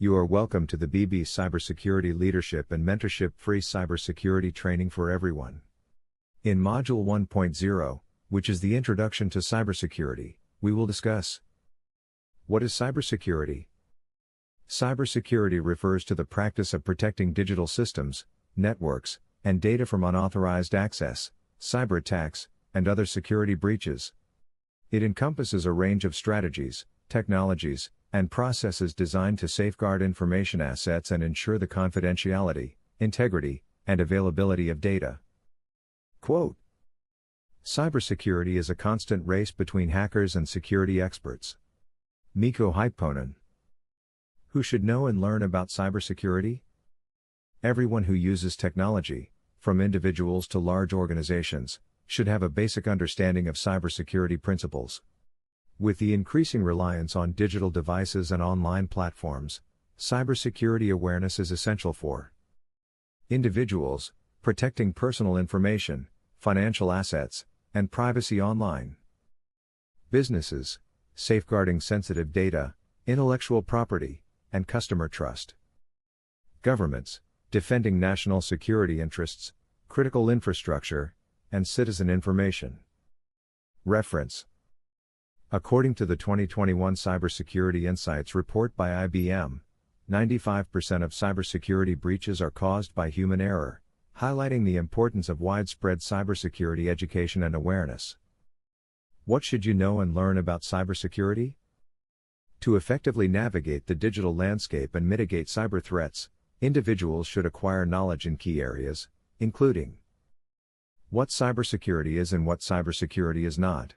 You are welcome to the BB Cybersecurity Leadership and Mentorship Free Cybersecurity Training for Everyone. In Module 1.0, which is the Introduction to Cybersecurity, we will discuss: what is cybersecurity? Cybersecurity refers to the practice of protecting digital systems, networks, and data from unauthorized access, cyber attacks, and other security breaches. It encompasses a range of strategies, technologies, and processes designed to safeguard information assets and ensure the confidentiality, integrity, and availability of data. Quote: cybersecurity is a constant race between hackers and security experts. Mikko Hypponen. Who should know and learn about cybersecurity? Everyone who uses technology, from individuals to large organizations, should have a basic understanding of cybersecurity principles. With the increasing reliance on digital devices and online platforms, cybersecurity awareness is essential for individuals, protecting personal information, financial assets, and privacy online. Businesses, safeguarding sensitive data, intellectual property, and customer trust. Governments, defending national security interests, critical infrastructure, and citizen information. Reference: according to the 2021 Cybersecurity Insights report by IBM, 95% of cybersecurity breaches are caused by human error, highlighting the importance of widespread cybersecurity education and awareness. What should you know and learn about cybersecurity? To effectively navigate the digital landscape and mitigate cyber threats, individuals should acquire knowledge in key areas, including what cybersecurity is and what cybersecurity is not.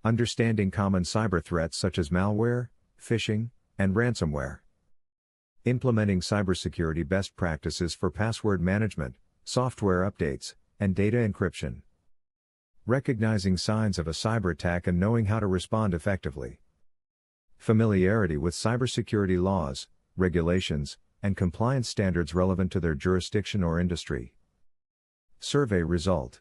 Understanding common cyber threats such as malware, phishing, and ransomware. Implementing cybersecurity best practices for password management, software updates, and data encryption. Recognizing signs of a cyber attack and knowing how to respond effectively. Familiarity with cybersecurity laws, regulations, and compliance standards relevant to their jurisdiction or industry. Survey result.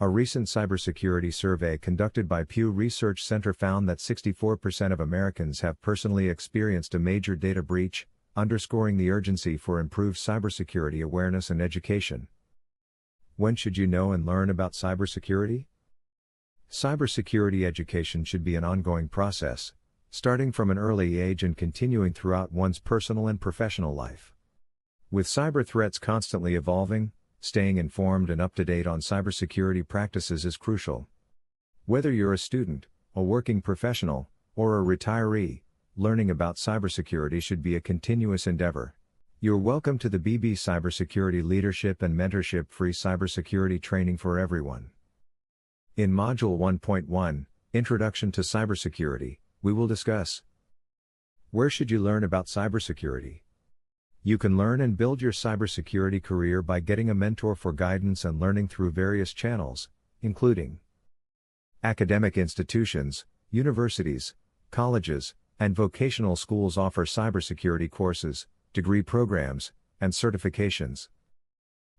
A recent cybersecurity survey conducted by Pew Research Center found that 64% of Americans have personally experienced a major data breach, underscoring the urgency for improved cybersecurity awareness and education. When should you know and learn about cybersecurity? Cybersecurity education should be an ongoing process, starting from an early age and continuing throughout one's personal and professional life. With cyber threats constantly evolving, staying informed and up to date on cybersecurity practices is crucial. Whether you're a student, a working professional, or a retiree, learning about cybersecurity should be a continuous endeavor. You're welcome to the BB Cybersecurity Leadership and Mentorship Free Cybersecurity Training for Everyone. In Module 1.1, Introduction to Cybersecurity, we will discuss: where should you learn about cybersecurity? You can learn and build your cybersecurity career by getting a mentor for guidance and learning through various channels, including academic institutions, universities, colleges, and vocational schools offer cybersecurity courses, degree programs, and certifications.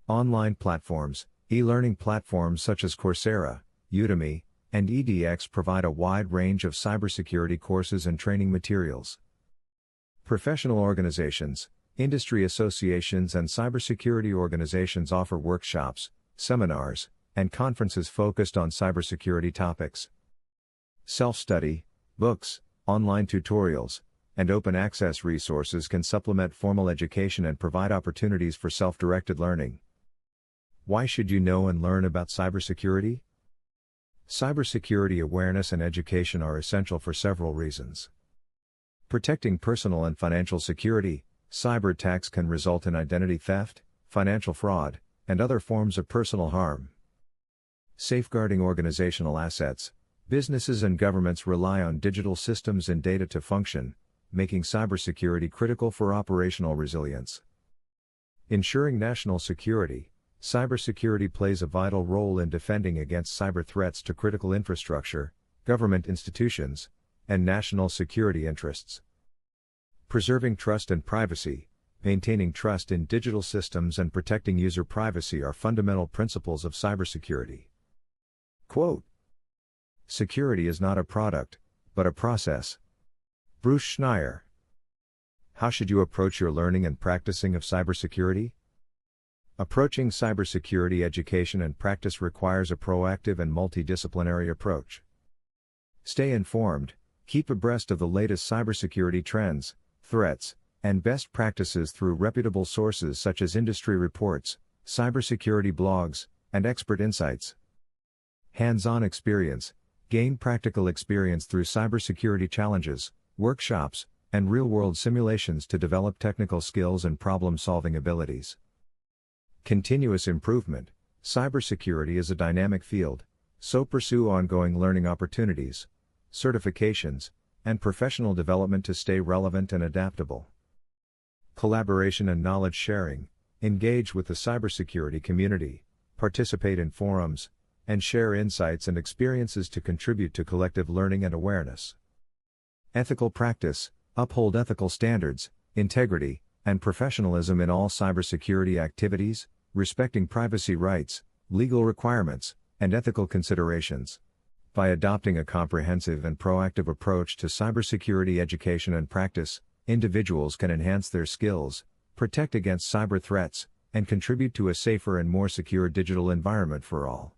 Online platforms, e-learning platforms such as Coursera, Udemy, and edX provide a wide range of cybersecurity courses and training materials. Professional organizations, industry associations and cybersecurity organizations offer workshops, seminars, and conferences focused on cybersecurity topics. Self-study, books, online tutorials, and open access resources can supplement formal education and provide opportunities for self-directed learning. Why should you know and learn about cybersecurity? Cybersecurity awareness and education are essential for several reasons. Protecting personal and financial security. Cyber attacks can result in identity theft, financial fraud, and other forms of personal harm. Safeguarding organizational assets. Businesses and governments rely on digital systems and data to function, making cybersecurity critical for operational resilience. Ensuring national security. Cybersecurity plays a vital role in defending against cyber threats to critical infrastructure, government institutions, and national security interests. Preserving trust and privacy. Maintaining trust in digital systems and protecting user privacy are fundamental principles of cybersecurity. Quote: security is not a product, but a process. Bruce Schneier. How should you approach your learning and practicing of cybersecurity? Approaching cybersecurity education and practice requires a proactive and multidisciplinary approach. Stay informed, keep abreast of the latest cybersecurity trends, threats, and best practices through reputable sources such as industry reports, cybersecurity blogs, and expert insights. Hands-on experience: gain practical experience through cybersecurity challenges, workshops, and real-world simulations to develop technical skills and problem-solving abilities. Continuous improvement: cybersecurity is a dynamic field, so pursue ongoing learning opportunities, certifications, and professional development to stay relevant and adaptable. Collaboration and knowledge sharing: engage with the cybersecurity community, participate in forums, and share insights and experiences to contribute to collective learning and awareness. Ethical practice: uphold ethical standards, integrity, and professionalism in all cybersecurity activities, respecting privacy rights, legal requirements, and ethical considerations. By adopting a comprehensive and proactive approach to cybersecurity education and practice, individuals can enhance their skills, protect against cyber threats, and contribute to a safer and more secure digital environment for all.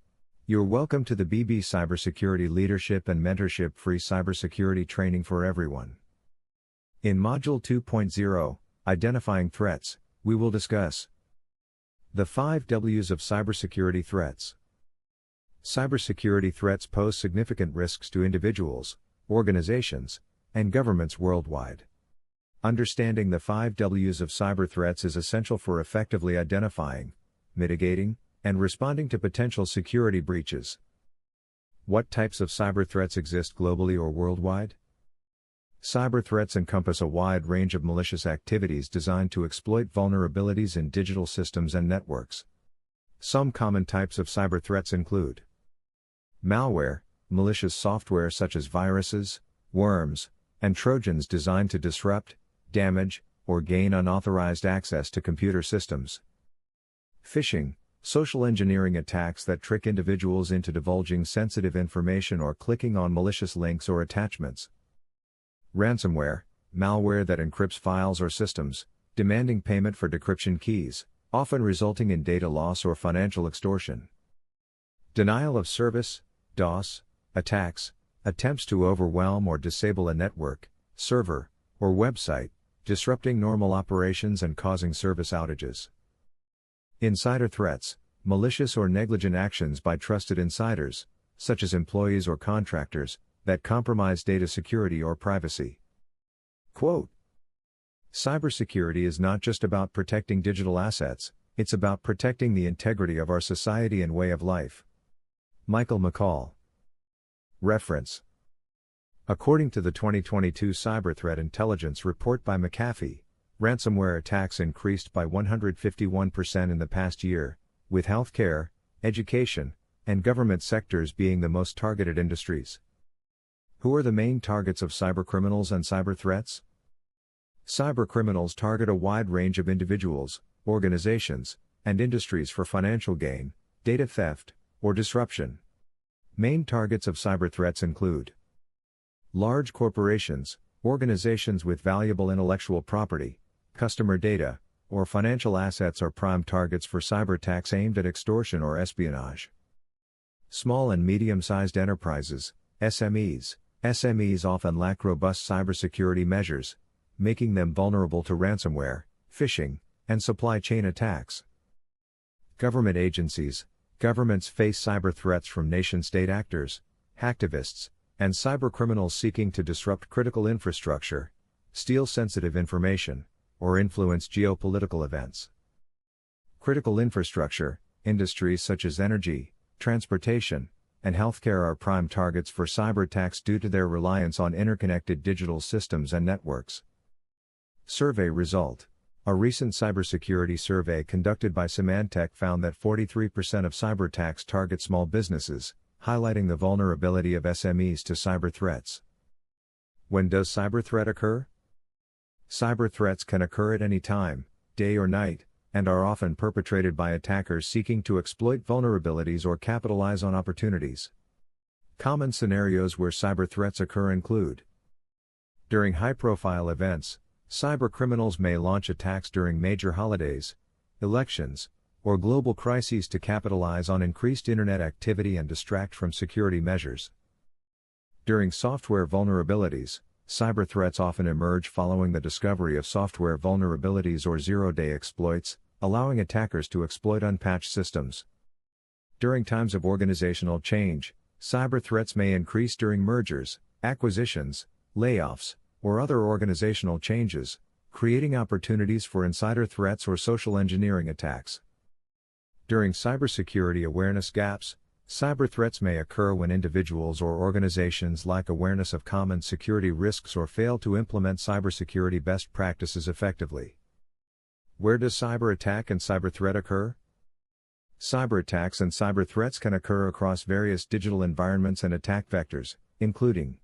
You're welcome to the BB Cybersecurity Leadership and Mentorship Free Cybersecurity Training for Everyone. In Module 2.0, Identifying Threats, we will discuss the 5 W's of cybersecurity threats. Cybersecurity threats pose significant risks to individuals, organizations, and governments worldwide. Understanding the 5 W's of cyber threats is essential for effectively identifying, mitigating, and responding to potential security breaches. What types of cyber threats exist globally or worldwide? Cyber threats encompass a wide range of malicious activities designed to exploit vulnerabilities in digital systems and networks. Some common types of cyber threats include malware, malicious software such as viruses, worms, and trojans designed to disrupt, damage, or gain unauthorized access to computer systems. Phishing, social engineering attacks that trick individuals into divulging sensitive information or clicking on malicious links or attachments. Ransomware, malware that encrypts files or systems, demanding payment for decryption keys, often resulting in data loss or financial extortion. Denial of service, DOS, attacks, attempts to overwhelm or disable a network, server, or website, disrupting normal operations and causing service outages. Insider threats, malicious or negligent actions by trusted insiders, such as employees or contractors, that compromise data security or privacy. Quote: cybersecurity is not just about protecting digital assets, it's about protecting the integrity of our society and way of life. Michael McCall. Reference. According to the 2022 Cyber Threat Intelligence Report by McAfee, ransomware attacks increased by 151% in the past year, with healthcare, education, and government sectors being the most targeted industries. Who are the main targets of cybercriminals and cyber threats? Cybercriminals target a wide range of individuals, organizations, and industries for financial gain, data theft, or disruption. Main targets of cyber threats include large corporations, organizations with valuable intellectual property, customer data, or financial assets are prime targets for cyber attacks aimed at extortion or espionage. Small and medium-sized enterprises, SMEs. SMEs often lack robust cybersecurity measures, making them vulnerable to ransomware, phishing, and supply chain attacks. Government agencies. Governments face cyber threats from nation-state actors, hacktivists, and cybercriminals seeking to disrupt critical infrastructure, steal sensitive information, or influence geopolitical events. Critical infrastructure. Industries such as energy, transportation, and healthcare are prime targets for cyber attacks due to their reliance on interconnected digital systems and networks. Survey result. A recent cybersecurity survey conducted by Symantec found that 43% of cyber attacks target small businesses, highlighting the vulnerability of SMEs to cyber threats. When does cyber threat occur? Cyber threats can occur at any time, day or night, and are often perpetrated by attackers seeking to exploit vulnerabilities or capitalize on opportunities. Common scenarios where cyber threats occur include during high-profile events, Cybercriminals may launch attacks during major holidays, elections, or global crises to capitalize on increased internet activity and distract from security measures. During software vulnerabilities, cyber threats often emerge following the discovery of software vulnerabilities or zero-day exploits, allowing attackers to exploit unpatched systems. During times of organizational change, cyber threats may increase during mergers, acquisitions, layoffs, or other organizational changes, creating opportunities for insider threats or social engineering attacks. During cybersecurity awareness gaps, cyber threats may occur when individuals or organizations lack awareness of common security risks or fail to implement cybersecurity best practices effectively. Where does cyber attack and cyber threat occur? Cyber attacks and cyber threats can occur across various digital environments and attack vectors, including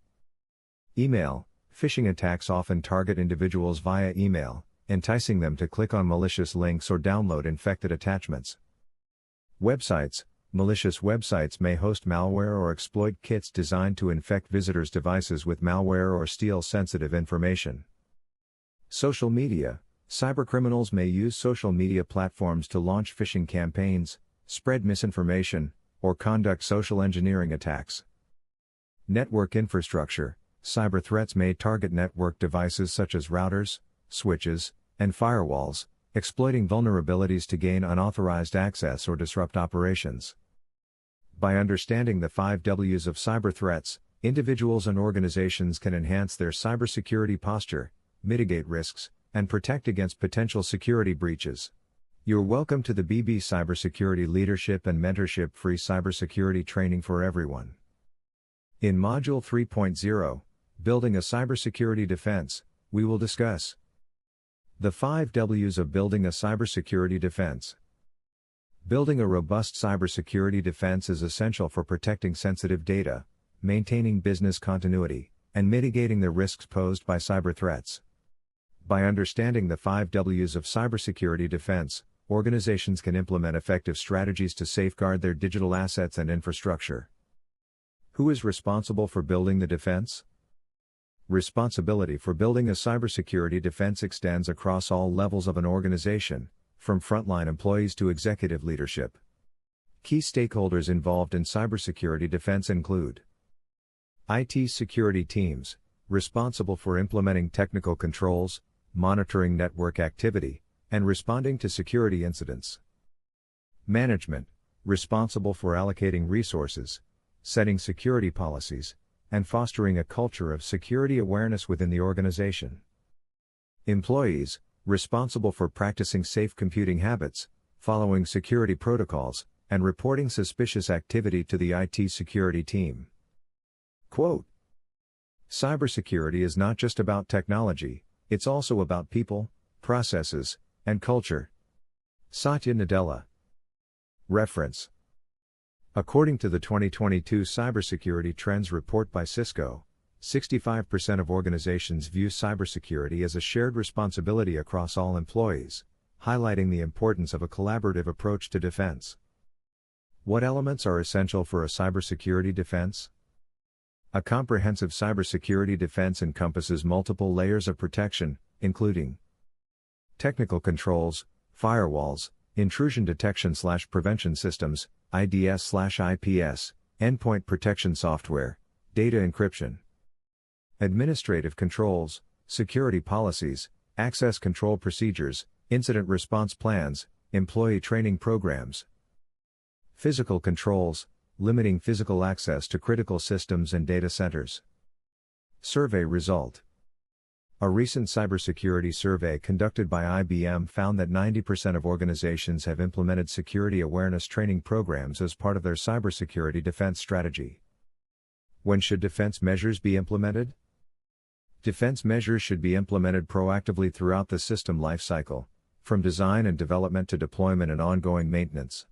email. Phishing attacks often target individuals via email, enticing them to click on malicious links or download infected attachments. Websites. Malicious websites may host malware or exploit kits designed to infect visitors' devices with malware or steal sensitive information. Social media. Cybercriminals may use social media platforms to launch phishing campaigns, spread misinformation, or conduct social engineering attacks. Network infrastructure. Cyber threats may target network devices such as routers, switches, and firewalls, exploiting vulnerabilities to gain unauthorized access or disrupt operations. By understanding the 5 Ws of cyber threats, individuals and organizations can enhance their cybersecurity posture, mitigate risks, and protect against potential security breaches. You're welcome to the BB Cybersecurity Leadership and Mentorship Free Cybersecurity Training for Everyone. In Module 3.0, Building a Cybersecurity Defense, we will discuss the 5 Ws of building a cybersecurity defense. Building a robust cybersecurity defense is essential for protecting sensitive data, maintaining business continuity, and mitigating the risks posed by cyber threats. By understanding the 5 Ws of cybersecurity defense, organizations can implement effective strategies to safeguard their digital assets and infrastructure. Who is responsible for building the defense? Responsibility for building a cybersecurity defense extends across all levels of an organization, from frontline employees to executive leadership. Key stakeholders involved in cybersecurity defense include IT security teams, responsible for implementing technical controls, monitoring network activity, and responding to security incidents. Management, responsible for allocating resources, setting security policies, and fostering a culture of security awareness within the organization. Employees, responsible for practicing safe computing habits, following security protocols, and reporting suspicious activity to the IT security team. Quote, "Cybersecurity is not just about technology, it's also about people, processes, and culture." Satya Nadella. Reference. According to the 2022 Cybersecurity Trends Report by Cisco, 65% of organizations view cybersecurity as a shared responsibility across all employees, highlighting the importance of a collaborative approach to defense. What elements are essential for a cybersecurity defense? A comprehensive cybersecurity defense encompasses multiple layers of protection, including technical controls, firewalls, intrusion detection/prevention systems, IDS/IPS, endpoint protection software, data encryption, administrative controls, security policies, access control procedures, incident response plans, employee training programs, physical controls, limiting physical access to critical systems and data centers. Survey result. A recent cybersecurity survey conducted by IBM found that 90% of organizations have implemented security awareness training programs as part of their cybersecurity defense strategy. When should defense measures be implemented? Defense measures should be implemented proactively throughout the system lifecycle, from design and development to deployment and ongoing maintenance.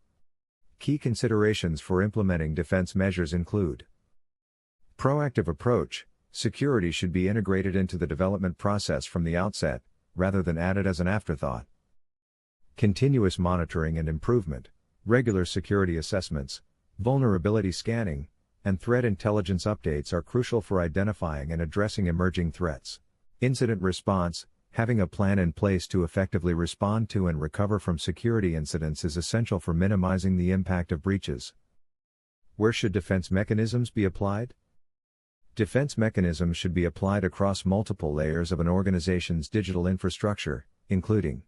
Key considerations for implementing defense measures include proactive approach. Security should be integrated into the development process from the outset, rather than added as an afterthought. Continuous monitoring and improvement, regular security assessments, vulnerability scanning, and threat intelligence updates are crucial for identifying and addressing emerging threats. Incident response, Having a plan in place to effectively respond to and recover from security incidents is essential for minimizing the impact of breaches. Where should defense mechanisms be applied? Defense mechanisms should be applied across multiple layers of an organization's digital infrastructure, including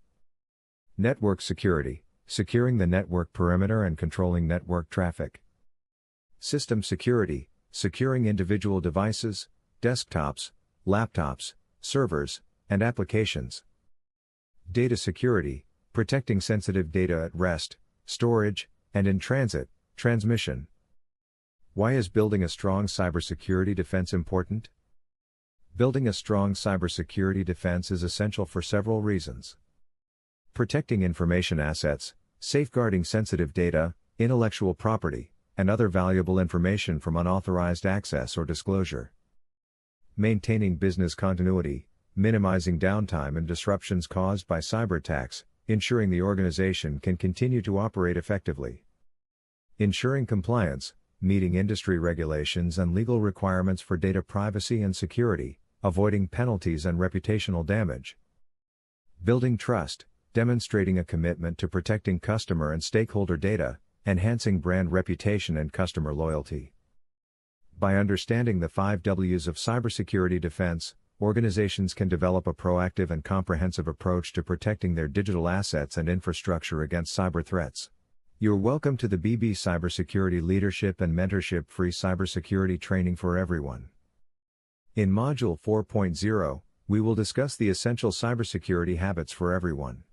network security, securing the network perimeter and controlling network traffic; system security, securing individual devices, desktops, laptops, servers, and applications; data security, protecting sensitive data at rest, storage, and in transit, transmission. Why is building a strong cybersecurity defense important? Building a strong cybersecurity defense is essential for several reasons. Protecting information assets, safeguarding sensitive data, intellectual property, and other valuable information from unauthorized access or disclosure. Maintaining business continuity, minimizing downtime and disruptions caused by cyberattacks, ensuring the organization can continue to operate effectively. Ensuring compliance, meeting industry regulations and legal requirements for data privacy and security, avoiding penalties and reputational damage. Building trust, demonstrating a commitment to protecting customer and stakeholder data, enhancing brand reputation and customer loyalty. By understanding the 5 W's of cybersecurity defense, organizations can develop a proactive and comprehensive approach to protecting their digital assets and infrastructure against cyber threats. You're welcome to the BB Cybersecurity Leadership and Mentorship Free Cybersecurity Training for Everyone. In Module 4.0, we will discuss the essential cybersecurity habits for everyone.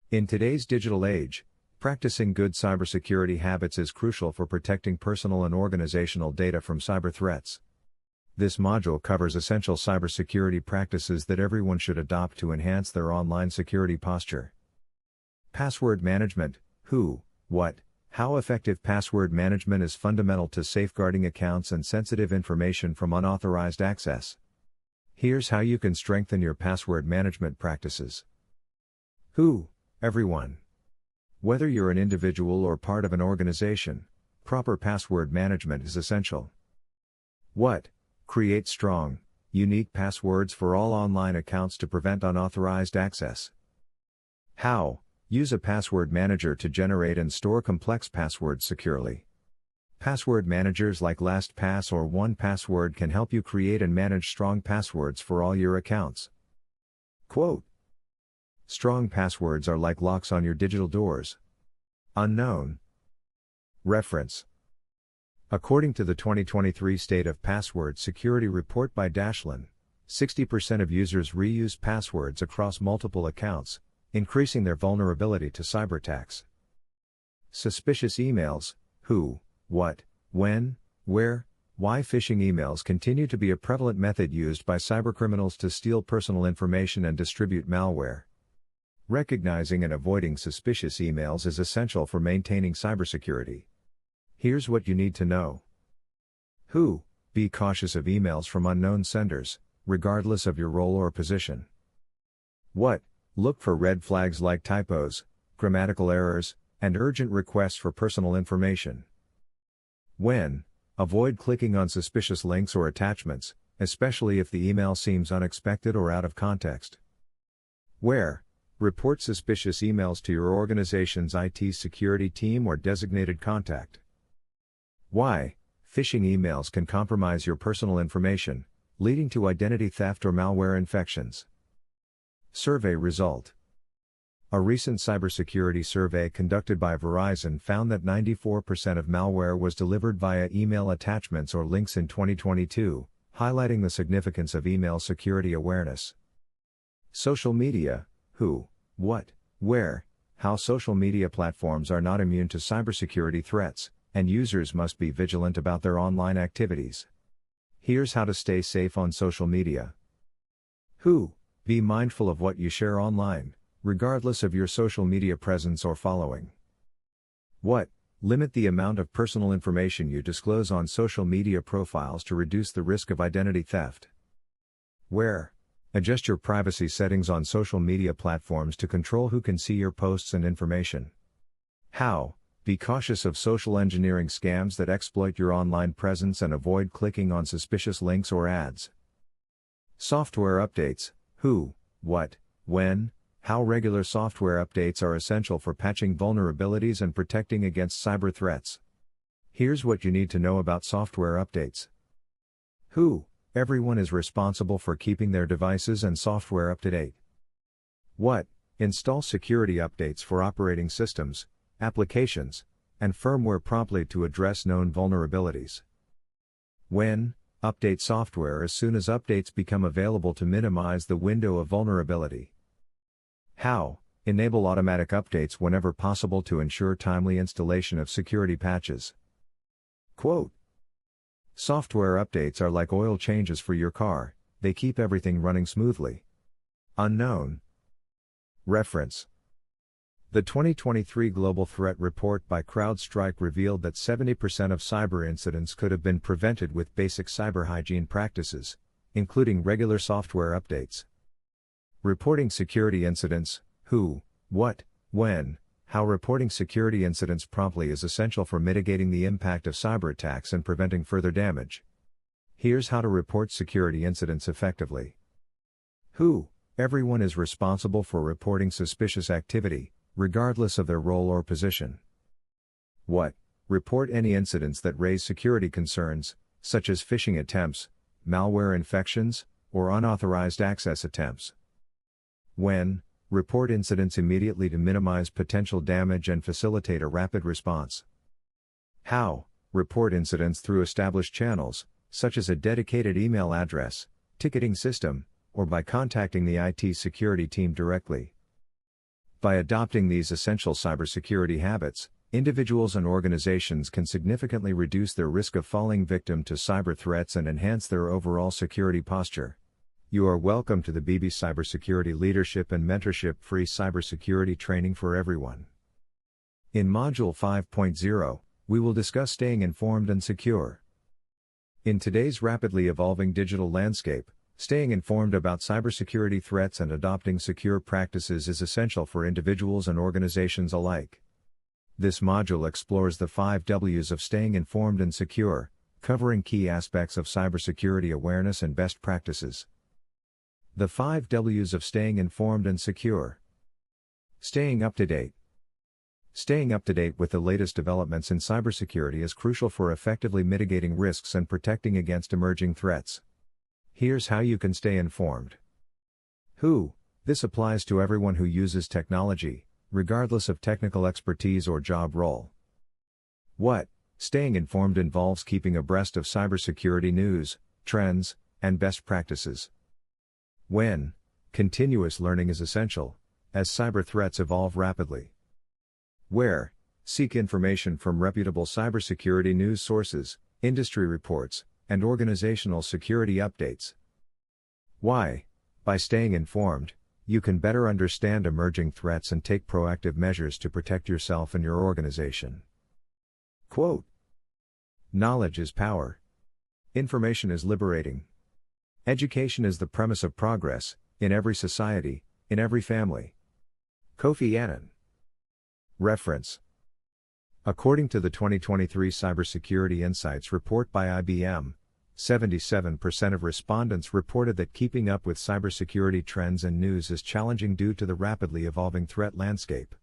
In today's digital age, practicing good cybersecurity habits is crucial for protecting personal and organizational data from cyber threats. This module covers essential cybersecurity practices that everyone should adopt to enhance their online security posture. Password management: who, what, how. Effective password management is fundamental to safeguarding accounts and sensitive information from unauthorized access. Here's how you can strengthen your password management practices. Who? Everyone. Whether you're an individual or part of an organization, proper password management is essential. What? Create strong, unique passwords for all online accounts to prevent unauthorized access. How? Use a password manager to generate and store complex passwords securely. Password managers like LastPass or 1Password can help you create and manage strong passwords for all your accounts. Quote: strong passwords are like locks on your digital doors. Unknown. Reference. According to the 2023 State of Password Security Report by Dashlin, 60% of users reuse passwords across multiple accounts, increasing their vulnerability to cyberattacks. Suspicious emails: who, what, when, where, why. Phishing emails continue to be a prevalent method used by cybercriminals to steal personal information and distribute malware. Recognizing and avoiding suspicious emails is essential for maintaining cybersecurity. Here's what you need to know. Who? Be cautious of emails from unknown senders, regardless of your role or position. What? Look for red flags like typos, grammatical errors, and urgent requests for personal information. When? Avoid clicking on suspicious links or attachments, especially if the email seems unexpected or out of context. Where? Report suspicious emails to your organization's IT security team or designated contact. Why? Phishing emails can compromise your personal information, leading to identity theft or malware infections. Survey result. A recent cybersecurity survey conducted by Verizon found that 94% of malware was delivered via email attachments or links in 2022, highlighting the significance of email security awareness. Social media: who, what, where, how. Social media platforms are not immune to cybersecurity threats, and users must be vigilant about their online activities. Here's how to stay safe on social media. Who? Be mindful of what you share online, regardless of your social media presence or following. What? Limit the amount of personal information you disclose on social media profiles to reduce the risk of identity theft. Where? Adjust your privacy settings on social media platforms to control who can see your posts and information. How? Be cautious of social engineering scams that exploit your online presence and avoid clicking on suspicious links or ads. Software updates: who, what, when, how regular software updates are essential for patching vulnerabilities and protecting against cyber threats. Here's what you need to know about software updates. Who? Everyone is responsible for keeping their devices and software up to date. What? Install security updates for operating systems, applications, and firmware promptly to address known vulnerabilities. When? Update software as soon as updates become available to minimize the window of vulnerability. How? Enable automatic updates whenever possible to ensure timely installation of security patches. Quote: software updates are like oil changes for your car, they keep everything running smoothly. Unknown. Reference: the 2023 Global Threat Report by CrowdStrike revealed that 70% of cyber incidents could have been prevented with basic cyber hygiene practices, including regular software updates. Reporting security incidents. Who, what, when, how reporting security incidents promptly is essential for mitigating the impact of cyber attacks and preventing further damage. Here's how to report security incidents effectively. Who? Everyone is responsible for reporting suspicious activity, regardless of their role or position. What? Report any incidents that raise security concerns, such as phishing attempts, malware infections, or unauthorized access attempts. When? Report incidents immediately to minimize potential damage and facilitate a rapid response. How? Report incidents through established channels, such as a dedicated email address, ticketing system, or by contacting the IT security team directly. By adopting these essential cybersecurity habits, individuals and organizations can significantly reduce their risk of falling victim to cyber threats and enhance their overall security posture. You are welcome to the BB Cybersecurity Leadership and Mentorship Free Cybersecurity Training for Everyone. In Module 5.0, we will discuss staying informed and secure. In today's rapidly evolving digital landscape, staying informed about cybersecurity threats and adopting secure practices is essential for individuals and organizations alike. This module explores the 5 W's of staying informed and secure, covering key aspects of cybersecurity awareness and best practices. The 5 W's of staying informed and secure. Staying up to date. Staying up to date with the latest developments in cybersecurity is crucial for effectively mitigating risks and protecting against emerging threats. Here's how you can stay informed. Who? This applies to everyone who uses technology, regardless of technical expertise or job role. What? Staying informed involves keeping abreast of cybersecurity news, trends, and best practices. When? Continuous learning is essential, as cyber threats evolve rapidly. Where? Seek information from reputable cybersecurity news sources, industry reports, and organizational security updates. Why? By staying informed, you can better understand emerging threats and take proactive measures to protect yourself and your organization. Quote: knowledge is power. Information is liberating. Education is the premise of progress, in every society, in every family. Kofi Annan. Reference: according to the 2023 Cybersecurity Insights report by IBM, 77% of respondents reported that keeping up with cybersecurity trends and news is challenging due to the rapidly evolving threat landscape.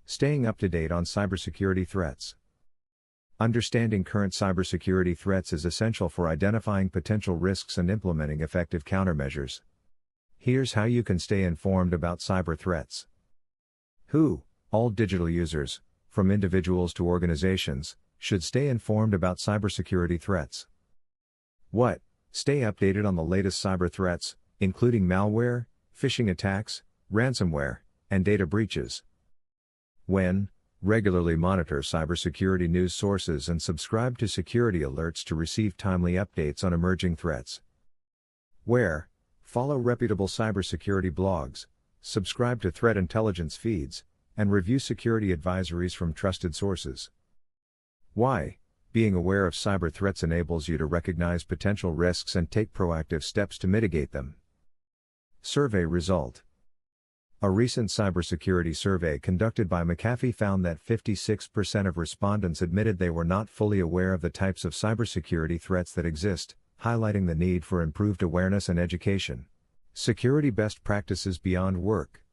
Staying up to date on cybersecurity threats. Understanding current cybersecurity threats is essential for identifying potential risks and implementing effective countermeasures. Here's how you can stay informed about cyber threats. Who? All digital users, from individuals to organizations, should stay informed about cybersecurity threats. What? Stay updated on the latest cyber threats, including malware, phishing attacks, ransomware, and data breaches. When? Regularly monitor cybersecurity news sources and subscribe to security alerts to receive timely updates on emerging threats. Where? Follow reputable cybersecurity blogs, subscribe to threat intelligence feeds, and review security advisories from trusted sources. Why? Being aware of cyber threats enables you to recognize potential risks and take proactive steps to mitigate them. Survey result. A recent cybersecurity survey conducted by McAfee found that 56% of respondents admitted they were not fully aware of the types of cybersecurity threats that exist, highlighting the need for improved awareness and education. Security best practices beyond work.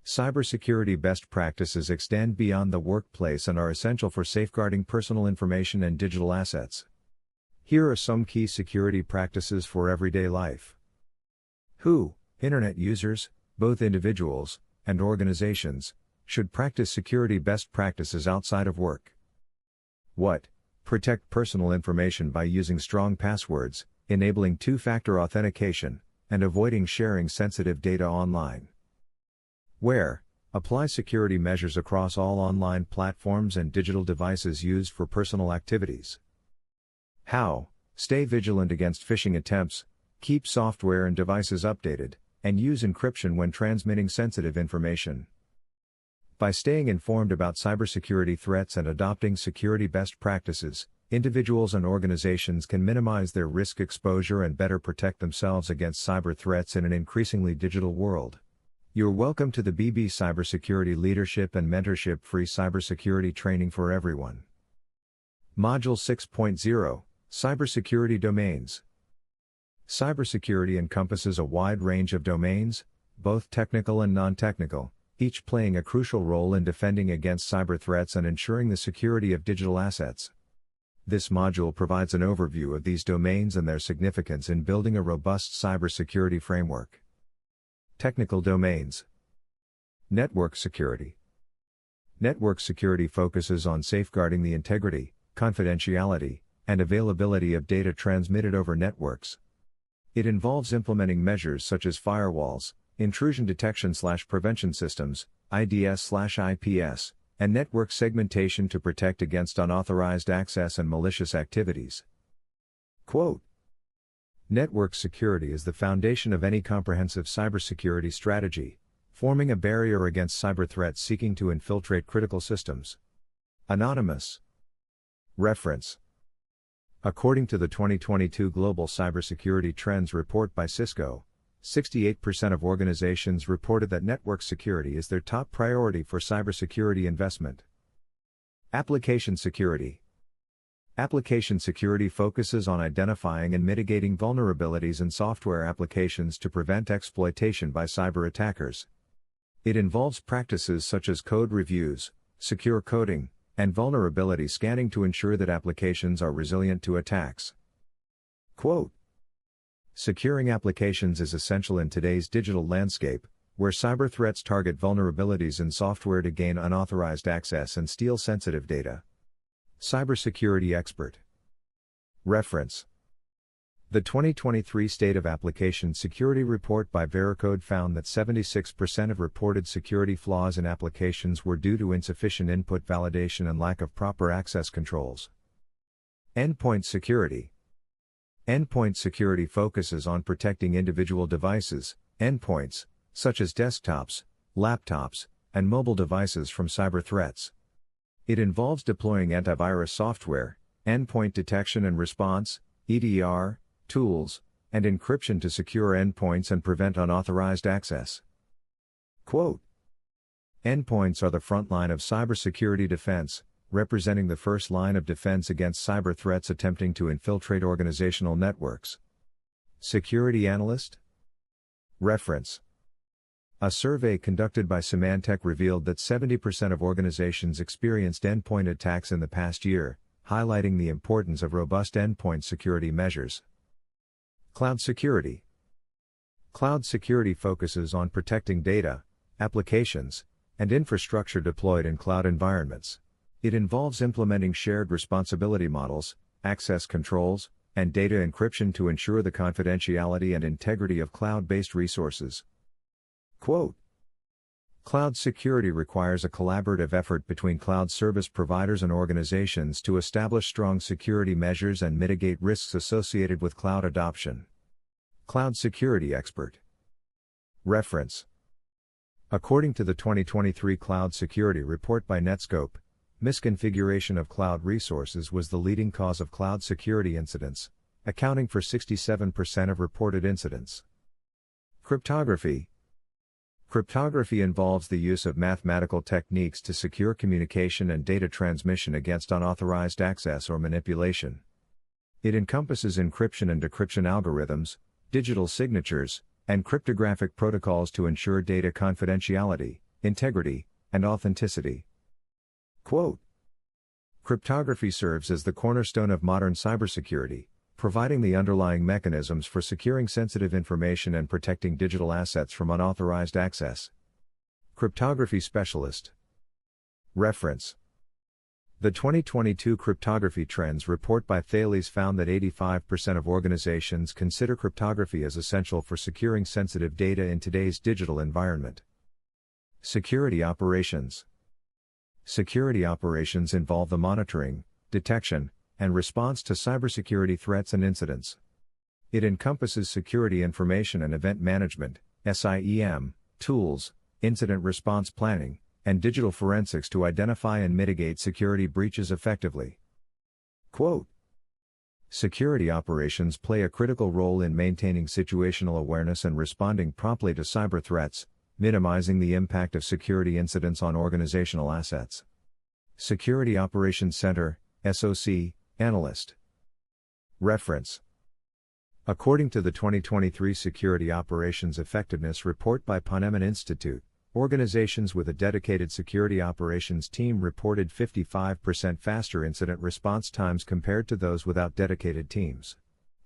Cybersecurity best practices extend beyond the workplace and are essential for safeguarding personal information and digital assets. Here are some key security practices for everyday life. Who, Internet users, both individuals and organizations, should practice security best practices outside of work. What? Protect personal information by using strong passwords, enabling two-factor authentication, and avoiding sharing sensitive data online. Where? Apply security measures across all online platforms and digital devices used for personal activities. How? Stay vigilant against phishing attempts, keep software and devices updated, and use encryption when transmitting sensitive information. By staying informed about cybersecurity threats and adopting security best practices, individuals and organizations can minimize their risk exposure and better protect themselves against cyber threats in an increasingly digital world. You're welcome to the BB Cybersecurity Leadership and Mentorship Free Cybersecurity Training for Everyone. Module 6.0 Cybersecurity Domains. Cybersecurity encompasses a wide range of domains, both technical and non-technical, each playing a crucial role in defending against cyber threats and ensuring the security of digital assets. This module provides an overview of these domains and their significance in building a robust cybersecurity framework. Technical domains. Network security. Network security focuses on safeguarding the integrity, confidentiality, and availability of data transmitted over networks. It involves implementing measures such as firewalls, intrusion detection/prevention systems, IDS/IPS, and network segmentation to protect against unauthorized access and malicious activities. Quote, network security is the foundation of any comprehensive cybersecurity strategy, forming a barrier against cyber threats seeking to infiltrate critical systems. Anonymous. Reference. According to the 2022 Global Cybersecurity Trends report by Cisco, 68% of organizations reported that network security is their top priority for cybersecurity investment. Application security. Application security focuses on identifying and mitigating vulnerabilities in software applications to prevent exploitation by cyber attackers. It involves practices such as code reviews, secure coding, and vulnerability scanning to ensure that applications are resilient to attacks. Quote, securing applications is essential in today's digital landscape, where cyber threats target vulnerabilities in software to gain unauthorized access and steal sensitive data. Cybersecurity expert. Reference. The 2023 State of Application Security Report by Veracode found that 76% of reported security flaws in applications were due to insufficient input validation and lack of proper access controls. Endpoint security. Endpoint security focuses on protecting individual devices, endpoints, such as desktops, laptops, and mobile devices from cyber threats. It involves deploying antivirus software, endpoint detection and response, EDR, tools, and encryption to secure endpoints and prevent unauthorized access. Quote, endpoints are the front line of cybersecurity defense, representing the first line of defense against cyber threats attempting to infiltrate organizational networks. Security analyst? Reference. A survey conducted by Symantec revealed that 70% of organizations experienced endpoint attacks in the past year, highlighting the importance of robust endpoint security measures. Cloud security. Cloud security focuses on protecting data, applications, and infrastructure deployed in cloud environments. It involves implementing shared responsibility models, access controls, and data encryption to ensure the confidentiality and integrity of cloud-based resources. Quote, cloud security requires a collaborative effort between cloud service providers and organizations to establish strong security measures and mitigate risks associated with cloud adoption. Cloud security expert. Reference. According to the 2023 Cloud Security Report by Netscope, misconfiguration of cloud resources was the leading cause of cloud security incidents, accounting for 67% of reported incidents. Cryptography. Cryptography involves the use of mathematical techniques to secure communication and data transmission against unauthorized access or manipulation. It encompasses encryption and decryption algorithms, digital signatures, and cryptographic protocols to ensure data confidentiality, integrity, and authenticity. Quote, cryptography serves as the cornerstone of modern cybersecurity, providing the underlying mechanisms for securing sensitive information and protecting digital assets from unauthorized access. Cryptography Specialist. Reference. The 2022 Cryptography Trends Report by Thales found that 85% of organizations consider cryptography as essential for securing sensitive data in today's digital environment. Security Operations. Security operations involve the monitoring, detection, and response to cybersecurity threats and incidents. It encompasses security information and event management, SIEM, tools, incident response planning, and digital forensics to identify and mitigate security breaches effectively. Quote, security operations play a critical role in maintaining situational awareness and responding promptly to cyber threats, minimizing the impact of security incidents on organizational assets. Security Operations Center, SOC, Analyst. Reference. According to the 2023 Security Operations Effectiveness Report by Ponemon Institute, organizations with a dedicated security operations team reported 55% faster incident response times compared to those without dedicated teams.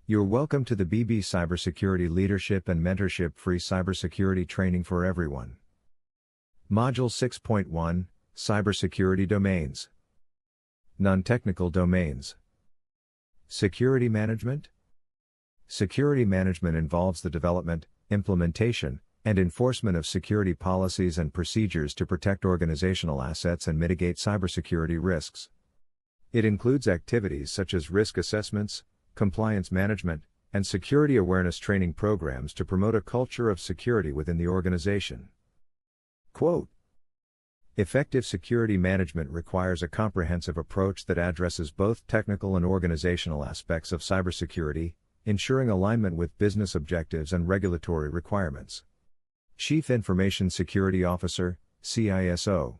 You're welcome to the BB Cybersecurity Leadership and Mentorship Free Cybersecurity Training for Everyone. Module 6.1, Cybersecurity Domains. Non-technical domains. Security management. Security management involves the development, implementation, and enforcement of security policies and procedures to protect organizational assets and mitigate cybersecurity risks. It includes activities such as risk assessments, compliance management, and security awareness training programs to promote a culture of security within the organization. Quote, effective security management requires a comprehensive approach that addresses both technical and organizational aspects of cybersecurity, ensuring alignment with business objectives and regulatory requirements. Chief Information Security Officer, CISO.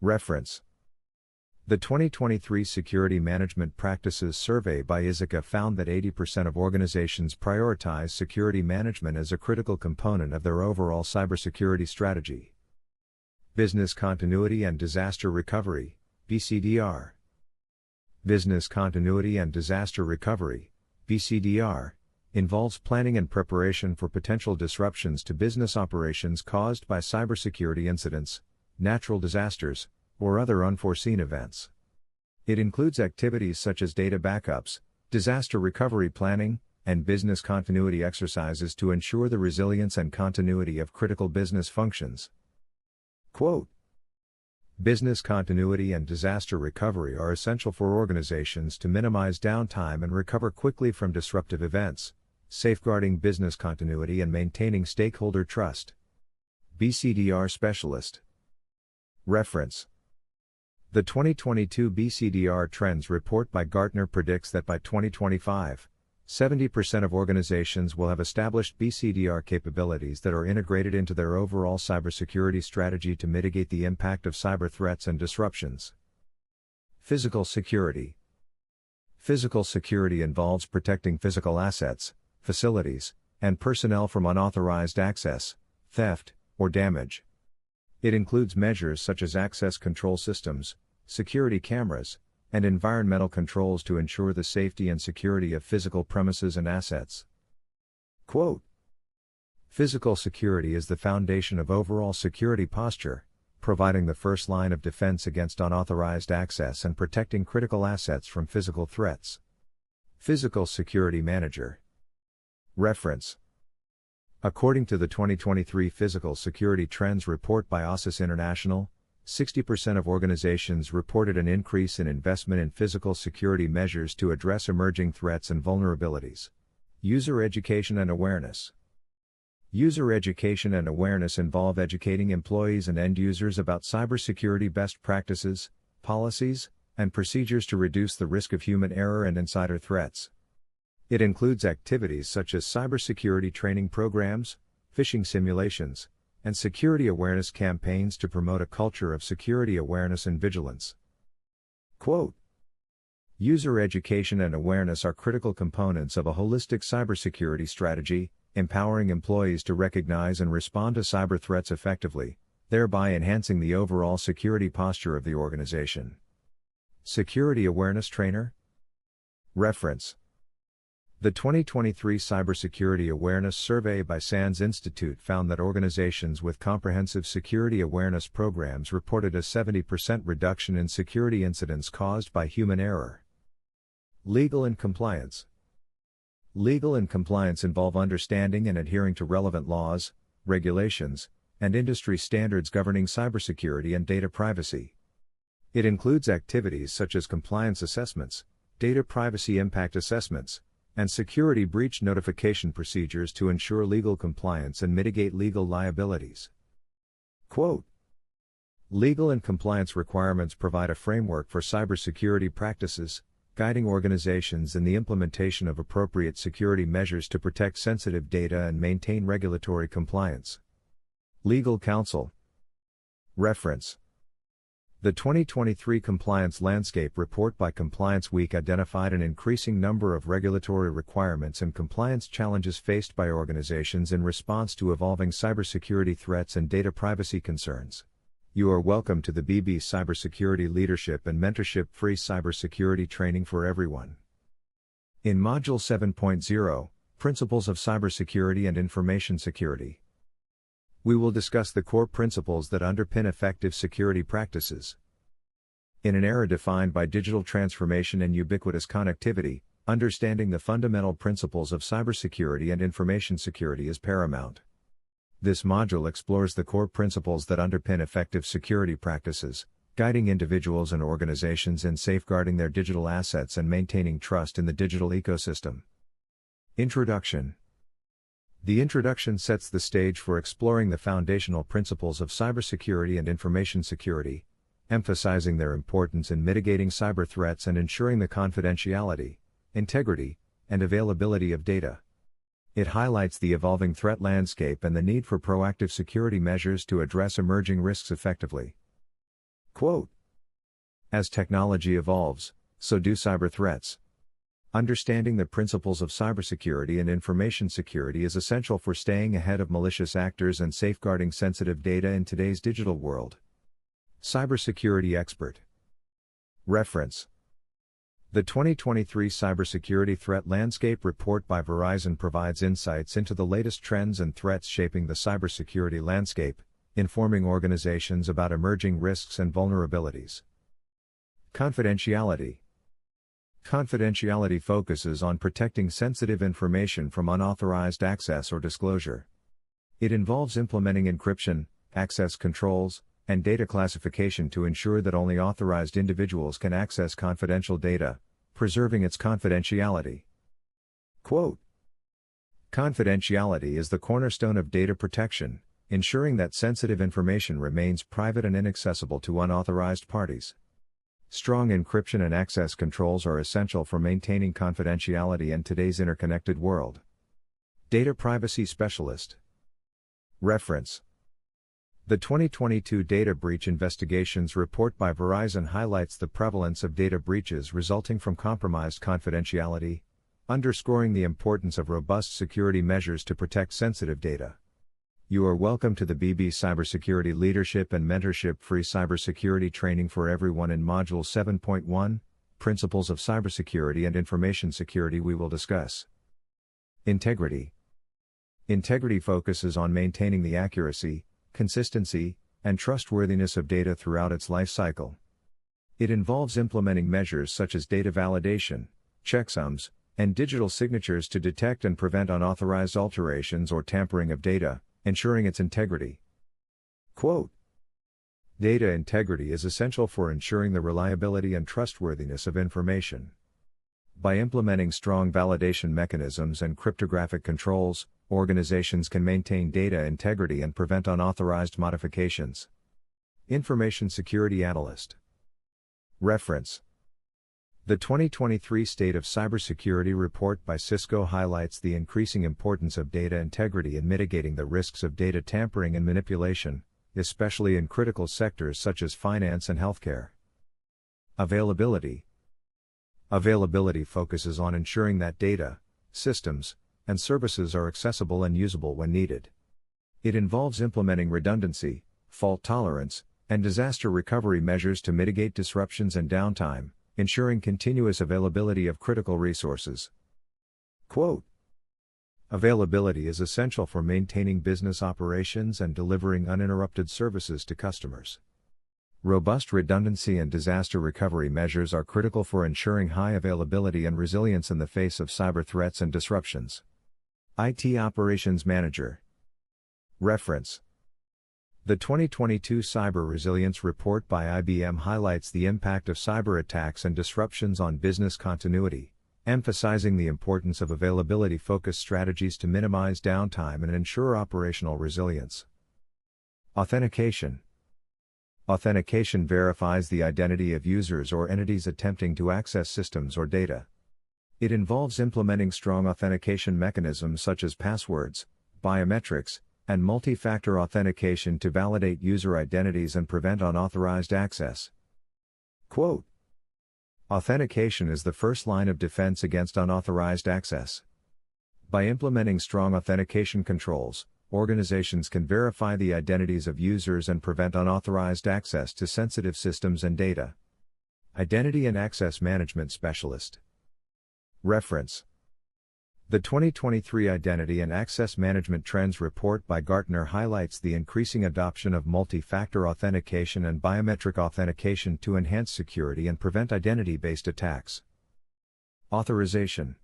Reference. The 2023 Security Management Practices Survey by Ithaka found that 80% of organizations prioritize security management as a critical component of their overall cybersecurity strategy. Business Continuity and Disaster Recovery, BCDR. Business Continuity and Disaster Recovery, BCDR, involves planning and preparation for potential disruptions to business operations caused by cybersecurity incidents, natural disasters, or other unforeseen events. It includes activities such as data backups, disaster recovery planning, and business continuity exercises to ensure the resilience and continuity of critical business functions. Quote, business continuity and disaster recovery are essential for organizations to minimize downtime and recover quickly from disruptive events, safeguarding business continuity and maintaining stakeholder trust. BCDR Specialist. Reference. The 2022 BCDR Trends Report by Gartner predicts that by 2025, 70% of organizations will have established BCDR capabilities that are integrated into their overall cybersecurity strategy to mitigate the impact of cyber threats and disruptions. Physical security. Physical security involves protecting physical assets, facilities, and personnel from unauthorized access, theft, or damage. It includes measures such as access control systems, security cameras, and environmental controls to ensure the safety and security of physical premises and assets. Quote, physical security is the foundation of overall security posture, providing the first line of defense against unauthorized access and protecting critical assets from physical threats. Physical Security Manager. Reference. According to the 2023 Physical Security Trends Report by OSIS International, 60% of organizations reported an increase in investment in physical security measures to address emerging threats and vulnerabilities. User education and awareness. User education and awareness involve educating employees and end users about cybersecurity best practices, policies, and procedures to reduce the risk of human error and insider threats. It includes activities such as cybersecurity training programs, phishing simulations, and security awareness campaigns to promote a culture of security awareness and vigilance. Quote, user education and awareness are critical components of a holistic cybersecurity strategy, empowering employees to recognize and respond to cyber threats effectively, thereby enhancing the overall security posture of the organization. Security Awareness Trainer? Reference: the 2023 Cybersecurity Awareness Survey by SANS Institute found that organizations with comprehensive security awareness programs reported a 70% reduction in security incidents caused by human error. Legal and compliance. Legal and compliance involve understanding and adhering to relevant laws, regulations, and industry standards governing cybersecurity and data privacy. It includes activities such as compliance assessments, data privacy impact assessments, and security breach notification procedures to ensure legal compliance and mitigate legal liabilities. Quote: legal and compliance requirements provide a framework for cybersecurity practices, guiding organizations in the implementation of appropriate security measures to protect sensitive data and maintain regulatory compliance. Legal counsel. Reference: the 2023 Compliance Landscape Report by Compliance Week identified an increasing number of regulatory requirements and compliance challenges faced by organizations in response to evolving cybersecurity threats and data privacy concerns. You are welcome to the BB Cybersecurity Leadership and Mentorship Free Cybersecurity Training for Everyone. In Module 7.0, Principles of Cybersecurity and Information Security, we will discuss the core principles that underpin effective security practices. In an era defined by digital transformation and ubiquitous connectivity, understanding the fundamental principles of cybersecurity and information security is paramount. This module explores the core principles that underpin effective security practices, guiding individuals and organizations in safeguarding their digital assets and maintaining trust in the digital ecosystem. Introduction. The introduction sets the stage for exploring the foundational principles of cybersecurity and information security, emphasizing their importance in mitigating cyber threats and ensuring the confidentiality, integrity, and availability of data. It highlights the evolving threat landscape and the need for proactive security measures to address emerging risks effectively. Quote: as technology evolves, so do cyber threats. Understanding the principles of cybersecurity and information security is essential for staying ahead of malicious actors and safeguarding sensitive data in today's digital world. Cybersecurity Expert. Reference: the 2023 Cybersecurity Threat Landscape Report by Verizon provides insights into the latest trends and threats shaping the cybersecurity landscape, informing organizations about emerging risks and vulnerabilities. Confidentiality. Confidentiality focuses on protecting sensitive information from unauthorized access or disclosure. It involves implementing encryption, access controls, and data classification to ensure that only authorized individuals can access confidential data, preserving its confidentiality. Quote: confidentiality is the cornerstone of data protection, ensuring that sensitive information remains private and inaccessible to unauthorized parties. Strong encryption and access controls are essential for maintaining confidentiality in today's interconnected world. Data Privacy Specialist. Reference: the 2022 Data Breach Investigations Report by Verizon highlights the prevalence of data breaches resulting from compromised confidentiality, underscoring the importance of robust security measures to protect sensitive data. You are welcome to the BB Cybersecurity Leadership and Mentorship Free Cybersecurity Training for Everyone. In Module 7.1, Principles of Cybersecurity and Information Security, we will discuss integrity. Integrity focuses on maintaining the accuracy, consistency, and trustworthiness of data throughout its life cycle. It involves implementing measures such as data validation, checksums, and digital signatures to detect and prevent unauthorized alterations or tampering of data, ensuring its integrity. Quote: data integrity is essential for ensuring the reliability and trustworthiness of information. By implementing strong validation mechanisms and cryptographic controls, organizations can maintain data integrity and prevent unauthorized modifications. Information Security Analyst. Reference: the 2023 State of Cybersecurity Report by Cisco highlights the increasing importance of data integrity in mitigating the risks of data tampering and manipulation, especially in critical sectors such as finance and healthcare. Availability. Availability focuses on ensuring that data, systems, and services are accessible and usable when needed. It involves implementing redundancy, fault tolerance, and disaster recovery measures to mitigate disruptions and downtime, ensuring continuous availability of critical resources. Quote, "Availability is essential for maintaining business operations and delivering uninterrupted services to customers. Robust redundancy and disaster recovery measures are critical for ensuring high availability and resilience in the face of cyber threats and disruptions." IT Operations Manager. Reference. The 2022 Cyber Resilience Report by IBM highlights the impact of cyber attacks and disruptions on business continuity, emphasizing the importance of availability-focused strategies to minimize downtime and ensure operational resilience. Authentication. Authentication verifies the identity of users or entities attempting to access systems or data. It involves implementing strong authentication mechanisms such as passwords, biometrics, and multi-factor authentication to validate user identities and prevent unauthorized access. Quote, "Authentication is the first line of defense against unauthorized access. By implementing strong authentication controls, organizations can verify the identities of users and prevent unauthorized access to sensitive systems and data." Identity and Access Management Specialist. Reference. The 2023 Identity and Access Management Trends Report by Gartner highlights the increasing adoption of multi-factor authentication and biometric authentication to enhance security and prevent identity-based attacks. Authorization.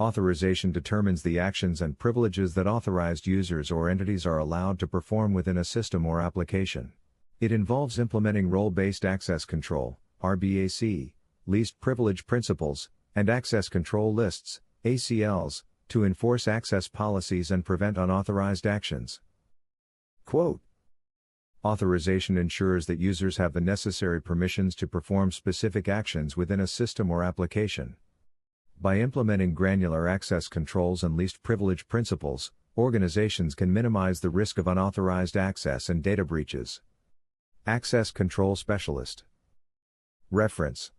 Authorization determines the actions and privileges that authorized users or entities are allowed to perform within a system or application. It involves implementing role-based access control, RBAC, least privilege principles, and access control lists, ACLs, to enforce access policies and prevent unauthorized actions. Quote, "Authorization ensures that users have the necessary permissions to perform specific actions within a system or application. By implementing granular access controls and least privilege principles, organizations can minimize the risk of unauthorized access and data breaches." Access Control Specialist. Reference.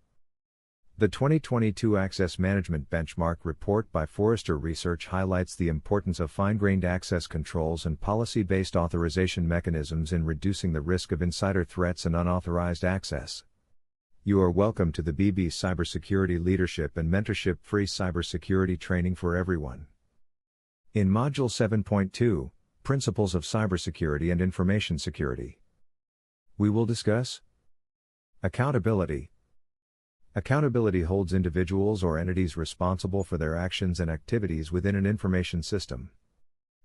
The 2022 Access Management Benchmark Report by Forrester Research highlights the importance of fine-grained access controls and policy-based authorization mechanisms in reducing the risk of insider threats and unauthorized access. You are welcome to the BB Cybersecurity Leadership and Mentorship Free Cybersecurity Training for Everyone. In Module 7.2, Principles of Cybersecurity and Information Security, we will discuss accountability. Accountability holds individuals or entities responsible for their actions and activities within an information system.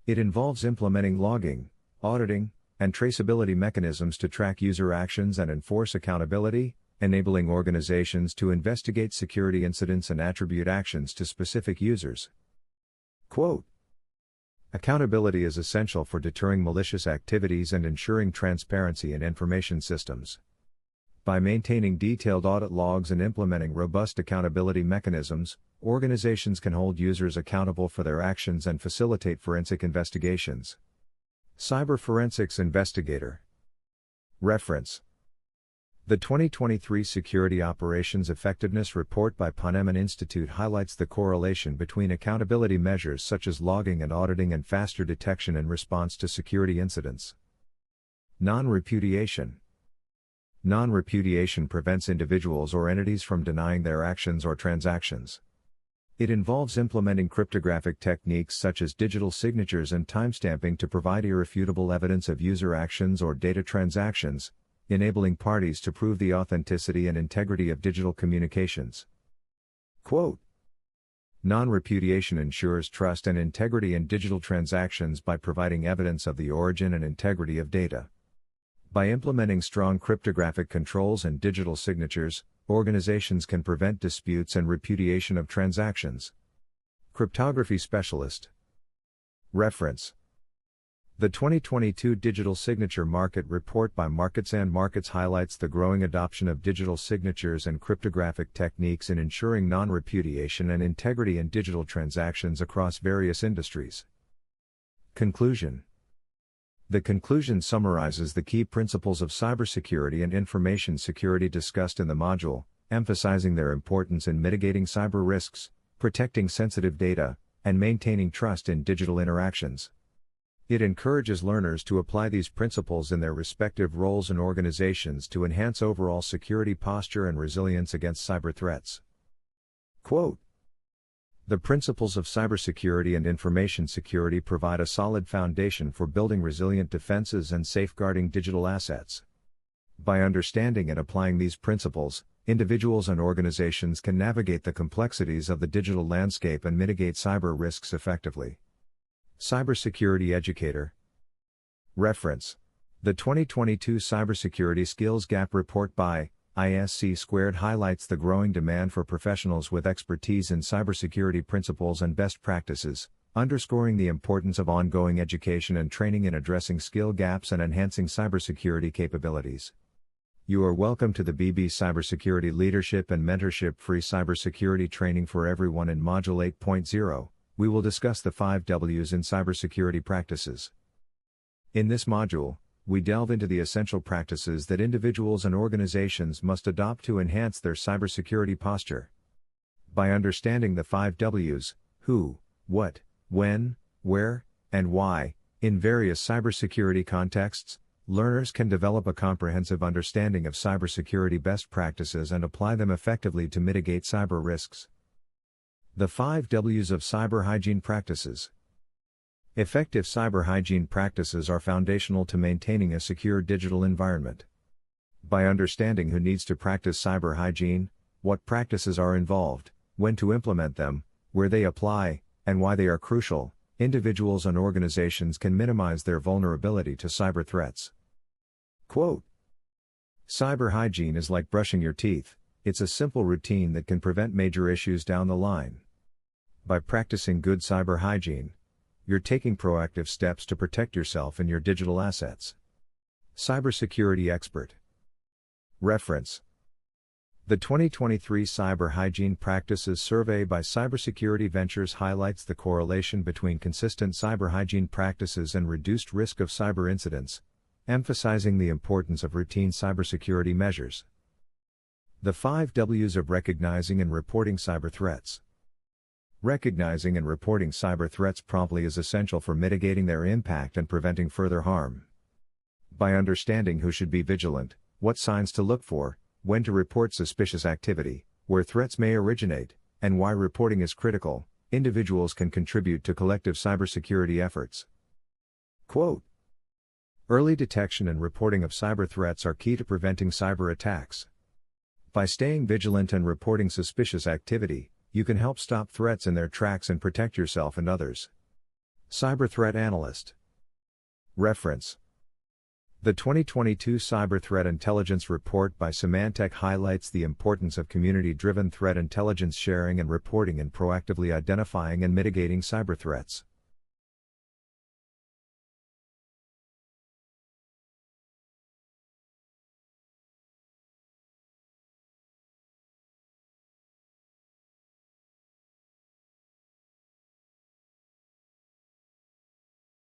It involves implementing logging, auditing, and traceability mechanisms to track user actions and enforce accountability, enabling organizations to investigate security incidents and attribute actions to specific users. Quote, "Accountability is essential for deterring malicious activities and ensuring transparency in information systems. By maintaining detailed audit logs and implementing robust accountability mechanisms, organizations can hold users accountable for their actions and facilitate forensic investigations." Cyber Forensics Investigator. Reference. The 2023 Security Operations Effectiveness Report by Ponemon Institute highlights the correlation between accountability measures such as logging and auditing and faster detection and response to security incidents. Non-repudiation. Non-repudiation prevents individuals or entities from denying their actions or transactions. It involves implementing cryptographic techniques such as digital signatures and timestamping to provide irrefutable evidence of user actions or data transactions, enabling parties to prove the authenticity and integrity of digital communications. Quote, "Non-repudiation ensures trust and integrity in digital transactions by providing evidence of the origin and integrity of data. By implementing strong cryptographic controls and digital signatures, organizations can prevent disputes and repudiation of transactions." Cryptography Specialist. Reference. The 2022 Digital Signature Market Report by Markets and Markets highlights the growing adoption of digital signatures and cryptographic techniques in ensuring non-repudiation and integrity in digital transactions across various industries. Conclusion. The conclusion summarizes the key principles of cybersecurity and information security discussed in the module, emphasizing their importance in mitigating cyber risks, protecting sensitive data, and maintaining trust in digital interactions. It encourages learners to apply these principles in their respective roles and organizations to enhance overall security posture and resilience against cyber threats. Quote, "The principles of cybersecurity and information security provide a solid foundation for building resilient defenses and safeguarding digital assets. By understanding and applying these principles, individuals and organizations can navigate the complexities of the digital landscape and mitigate cyber risks effectively." Cybersecurity Educator. Reference: The 2022 Cybersecurity Skills Gap Report by ISC² highlights the growing demand for professionals with expertise in cybersecurity principles and best practices, underscoring the importance of ongoing education and training in addressing skill gaps and enhancing cybersecurity capabilities. You are welcome to the BB Cybersecurity Leadership and Mentorship Free Cybersecurity Training for Everyone. In Module 8.0, we will discuss the 5 Ws in cybersecurity practices. In this module, we delve into the essential practices that individuals and organizations must adopt to enhance their cybersecurity posture. By understanding the 5 Ws, who, what, when, where, and why, in various cybersecurity contexts, learners can develop a comprehensive understanding of cybersecurity best practices and apply them effectively to mitigate cyber risks. The 5 Ws of cyber hygiene practices. Effective cyber hygiene practices are foundational to maintaining a secure digital environment. By understanding who needs to practice cyber hygiene, what practices are involved, when to implement them, where they apply, and why they are crucial, individuals and organizations can minimize their vulnerability to cyber threats. Quote, "Cyber hygiene is like brushing your teeth, it's a simple routine that can prevent major issues down the line. By practicing good cyber hygiene, you're taking proactive steps to protect yourself and your digital assets." Cybersecurity Expert. Reference: The 2023 Cyber Hygiene Practices Survey by Cybersecurity Ventures highlights the correlation between consistent cyber hygiene practices and reduced risk of cyber incidents, emphasizing the importance of routine cybersecurity measures. The 5 Ws of recognizing and reporting cyber threats. Recognizing and reporting cyber threats promptly is essential for mitigating their impact and preventing further harm. By understanding who should be vigilant, what signs to look for, when to report suspicious activity, where threats may originate, and why reporting is critical, individuals can contribute to collective cybersecurity efforts. Quote, "Early detection and reporting of cyber threats are key to preventing cyber attacks. By staying vigilant and reporting suspicious activity, you can help stop threats in their tracks and protect yourself and others." Cyber Threat Analyst. Reference: The 2022 Cyber Threat Intelligence Report by Symantec highlights the importance of community-driven threat intelligence sharing and reporting in proactively identifying and mitigating cyber threats.